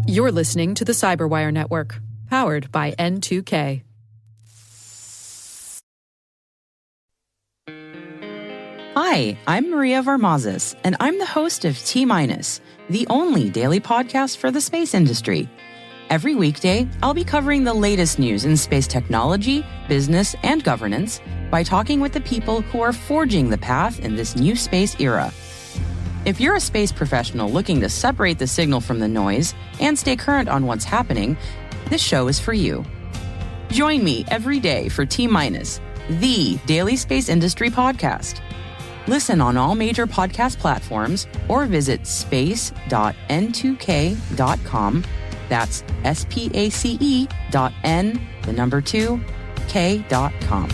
You're listening to the Cyberwire Network, powered by N2K. Hi, I'm Maria Varmazis, and I'm the host of T-, the only daily podcast for the space industry. Every weekday, I'll be covering the latest news in space technology, business, and governance by talking with the people who are forging the path in this new space era. If you're a space professional looking to separate the signal from the noise and stay current on what's happening, this show is for you. Join me every day for T-, the daily space industry podcast. Listen on all major podcast platforms or visit space.n2k.com. That's space.n2k.com.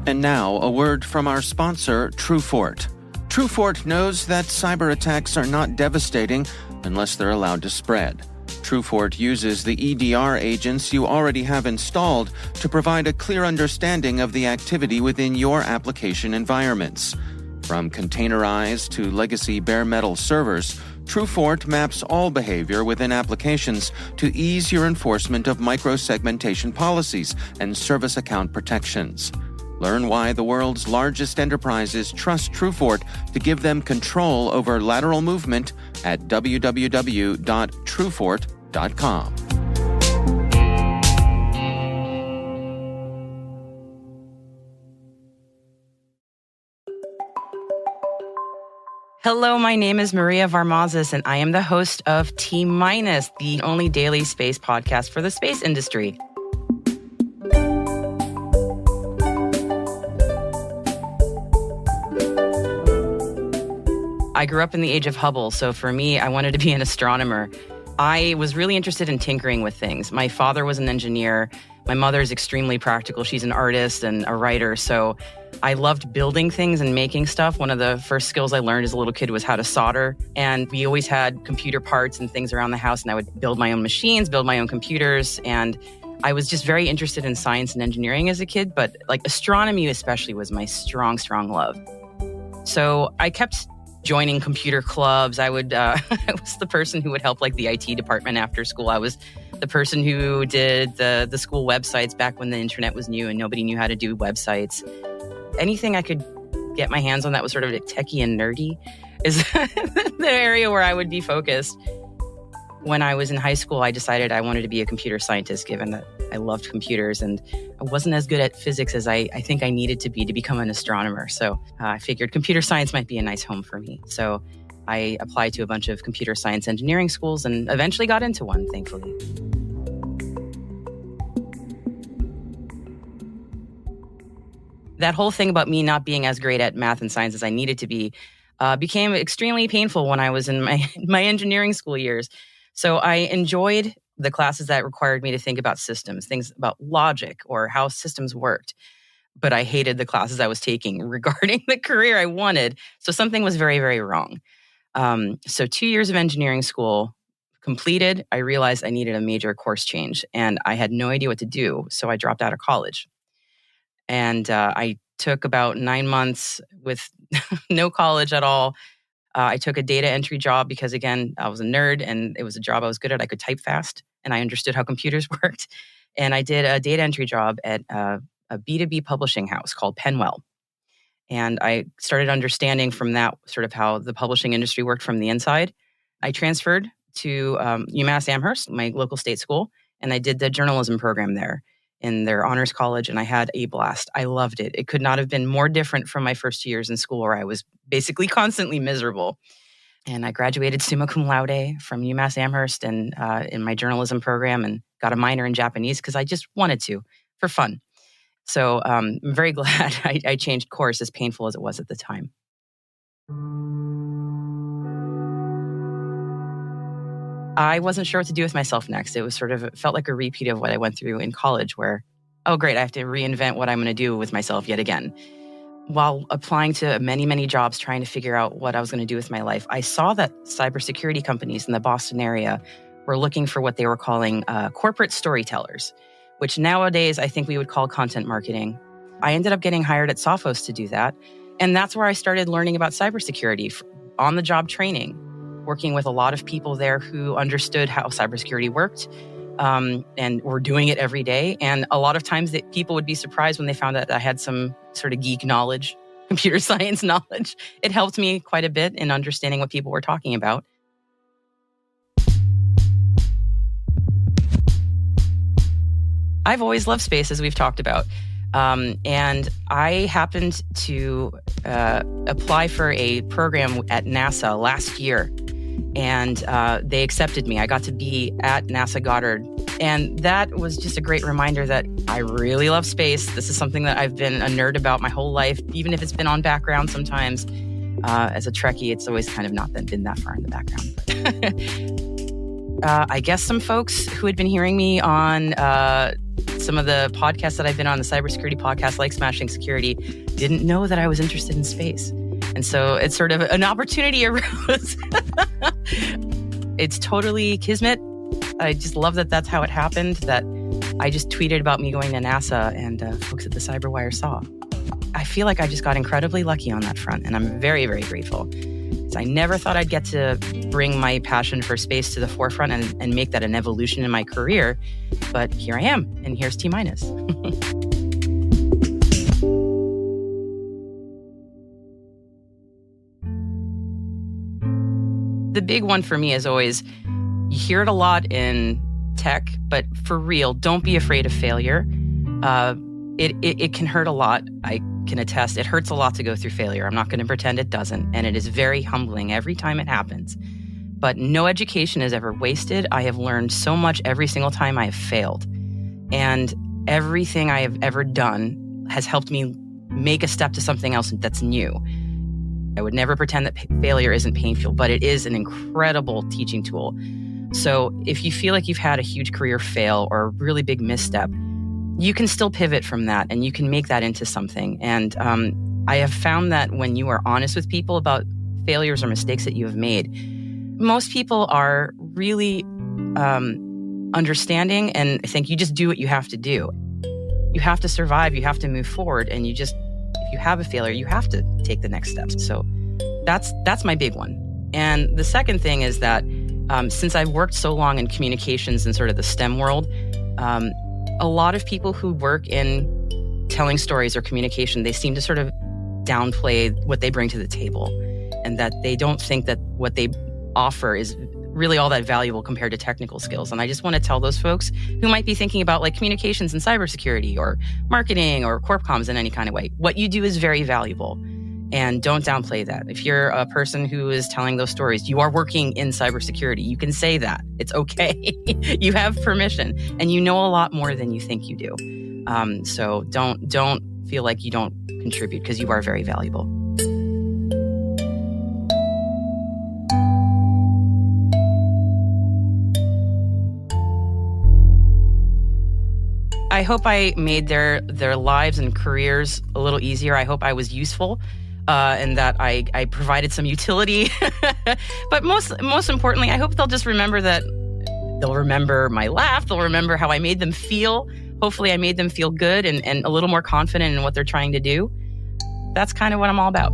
And now, a word from our sponsor, TrueFort. TrueFort knows that cyber attacks are not devastating unless they're allowed to spread. TrueFort uses the EDR agents you already have installed to provide a clear understanding of the activity within your application environments. From containerized to legacy bare metal servers, TrueFort maps all behavior within applications to ease your enforcement of microsegmentation policies and service account protections. Learn why the world's largest enterprises trust TrueFort to give them control over lateral movement at www.truefort.com. Hello, my name is Maria Varmazis, and I am the host of T-, the only daily space podcast for the space industry. I grew up in the age of Hubble, so for me, I wanted to be an astronomer. I was really interested in tinkering with things. My father was an engineer. My mother is extremely practical. She's an artist and a writer, so I loved building things and making stuff. One of the first skills I learned as a little kid was how to solder, and we always had computer parts and things around the house, and I would build my own machines, build my own computers, and I was just very interested in science and engineering as a kid, but like astronomy especially was my strong, strong love. So I kept joining computer clubs. I was the person who would help like the IT department after school. I was the person who did the school websites back when the internet was new and nobody knew how to do websites. Anything I could get my hands on that was sort of techie and nerdy is the area where I would be focused. When I was in high school, I decided I wanted to be a computer scientist, given that I loved computers and I wasn't as good at physics as I think I needed to be to become an astronomer. So I figured computer science might be a nice home for me. So I applied to a bunch of computer science engineering schools and eventually got into one, thankfully. That whole thing about me not being as great at math and science as I needed to be became extremely painful when I was in my engineering school years. So I enjoyed the classes that required me to think about systems, things about logic or how systems worked. But I hated the classes I was taking regarding the career I wanted. So something was very, very wrong. So 2 years of engineering school completed, I realized I needed a major course change and I had no idea what to do. So I dropped out of college. And I took about 9 months with no college at all. I took a data entry job because, again, I was a nerd and it was a job I was good at. I could type fast and I understood how computers worked. And I did a data entry job at a B2B publishing house called Penwell. And I started understanding from that sort of how the publishing industry worked from the inside. I transferred to UMass Amherst, my local state school, and I did the journalism program there in their honors college, and I had a blast. I loved it. It could not have been more different from my first 2 years in school where I was basically constantly miserable. And I graduated summa cum laude from UMass Amherst and in my journalism program and got a minor in Japanese because I just wanted to, for fun. So I'm very glad I changed course, as painful as it was at the time. I wasn't sure what to do with myself next. It felt like a repeat of what I went through in college where, oh, great, I have to reinvent what I'm going to do with myself yet again. While applying to many, many jobs, trying to figure out what I was going to do with my life, I saw that cybersecurity companies in the Boston area were looking for what they were calling corporate storytellers, which nowadays I think we would call content marketing. I ended up getting hired at Sophos to do that. And that's where I started learning about cybersecurity, on-the-job training, working with a lot of people there who understood how cybersecurity worked and were doing it every day. And a lot of times that people would be surprised when they found out that I had some sort of geek knowledge, computer science knowledge. It helped me quite a bit in understanding what people were talking about. I've always loved space, as we've talked about. And I happened to apply for a program at NASA last year, and they accepted me. I got to be at NASA Goddard. And that was just a great reminder that I really love space. This is something that I've been a nerd about my whole life, even if it's been on background sometimes. As a Trekkie, it's always kind of not been that far in the background. I guess some folks who had been hearing me on some of the podcasts that I've been on, the cybersecurity podcast like Smashing Security, didn't know that I was interested in space. And so it's sort of an opportunity arose. It's totally kismet. I just love that that's how it happened, that I just tweeted about me going to NASA and folks at the CyberWire saw. I feel like I just got incredibly lucky on that front, and I'm very, very grateful. Because I never thought I'd get to bring my passion for space to the forefront and make that an evolution in my career. But here I am, and here's T-. The big one for me is always, you hear it a lot in tech, but for real, don't be afraid of failure. It can hurt a lot. I can attest. It hurts a lot to go through failure. I'm not going to pretend it doesn't. And it is very humbling every time it happens. But no education is ever wasted. I have learned so much every single time I have failed. And everything I have ever done has helped me make a step to something else that's new. I would never pretend that failure isn't painful, but it is an incredible teaching tool. So if you feel like you've had a huge career fail or a really big misstep, you can still pivot from that and you can make that into something. And I have found that when you are honest with people about failures or mistakes that you have made, most people are really understanding and think you just do what you have to do. You have to survive, you have to move forward, and if you have a failure, you have to take the next steps. So that's my big one. And the second thing is that since I've worked so long in communications and sort of the STEM world, a lot of people who work in telling stories or communication, they seem to sort of downplay what they bring to the table, and that they don't think that what they offer is really all that valuable compared to technical skills. And I just want to tell those folks who might be thinking about like communications and cybersecurity or marketing or corp comms in any kind of way, what you do is very valuable. And don't downplay that. If you're a person who is telling those stories, you are working in cybersecurity. You can say that. It's okay. You have permission, and you know a lot more than you think you do. So don't feel like you don't contribute, because you are very valuable. I hope I made their lives and careers a little easier. I hope I was useful. And that I provided some utility. But most importantly, I hope they'll just remember that they'll remember my laugh. They'll remember how I made them feel. Hopefully I made them feel good and a little more confident in what they're trying to do. That's kind of what I'm all about.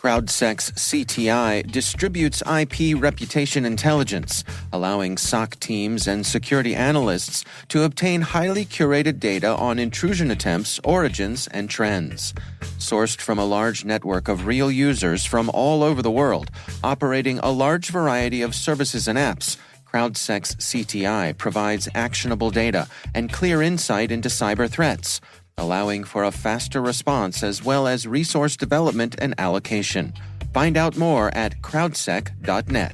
CrowdSec's CTI distributes IP reputation intelligence, allowing SOC teams and security analysts to obtain highly curated data on intrusion attempts, origins, and trends. Sourced from a large network of real users from all over the world, operating a large variety of services and apps, CrowdSec's CTI provides actionable data and clear insight into cyber threats, allowing for a faster response as well as resource development and allocation. Find out more at crowdsec.net.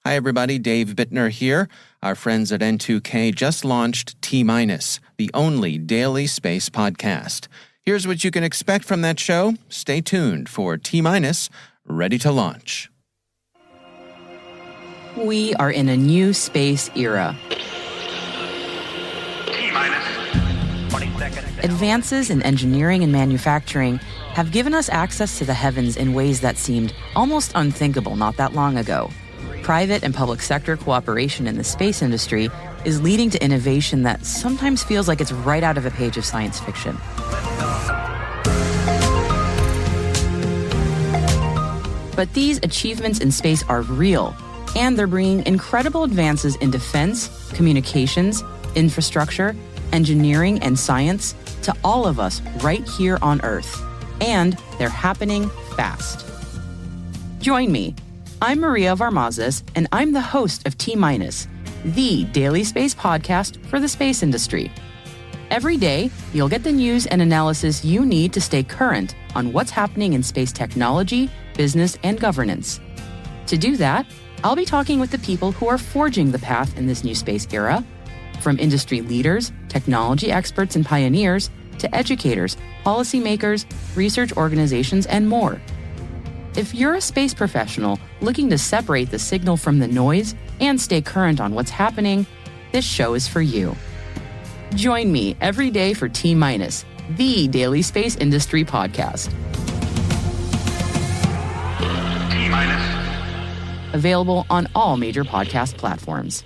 Hi, everybody. Dave Bittner here. Our friends at N2K just launched T-, the only daily space podcast. Here's what you can expect from that show. Stay tuned for T-, ready to launch. We are in a new space era. T-minus 20 seconds. Advances in engineering and manufacturing have given us access to the heavens in ways that seemed almost unthinkable not that long ago. Private and public sector cooperation in the space industry is leading to innovation that sometimes feels like it's right out of a page of science fiction. But these achievements in space are real, and they're bringing incredible advances in defense, communications, infrastructure, engineering, and science to all of us right here on Earth. And they're happening fast. Join me. I'm Maria Varmazis, and I'm the host of T-minus, the daily space podcast for the space industry. Every day, you'll get the news and analysis you need to stay current on what's happening in space technology, business, and governance. To do that, I'll be talking with the people who are forging the path in this new space era, from industry leaders, technology experts and pioneers, to educators, policymakers, research organizations, and more. If you're a space professional looking to separate the signal from the noise and stay current on what's happening, this show is for you. Join me every day for T-minus, the daily space industry podcast. T-minus. Available on all major podcast platforms.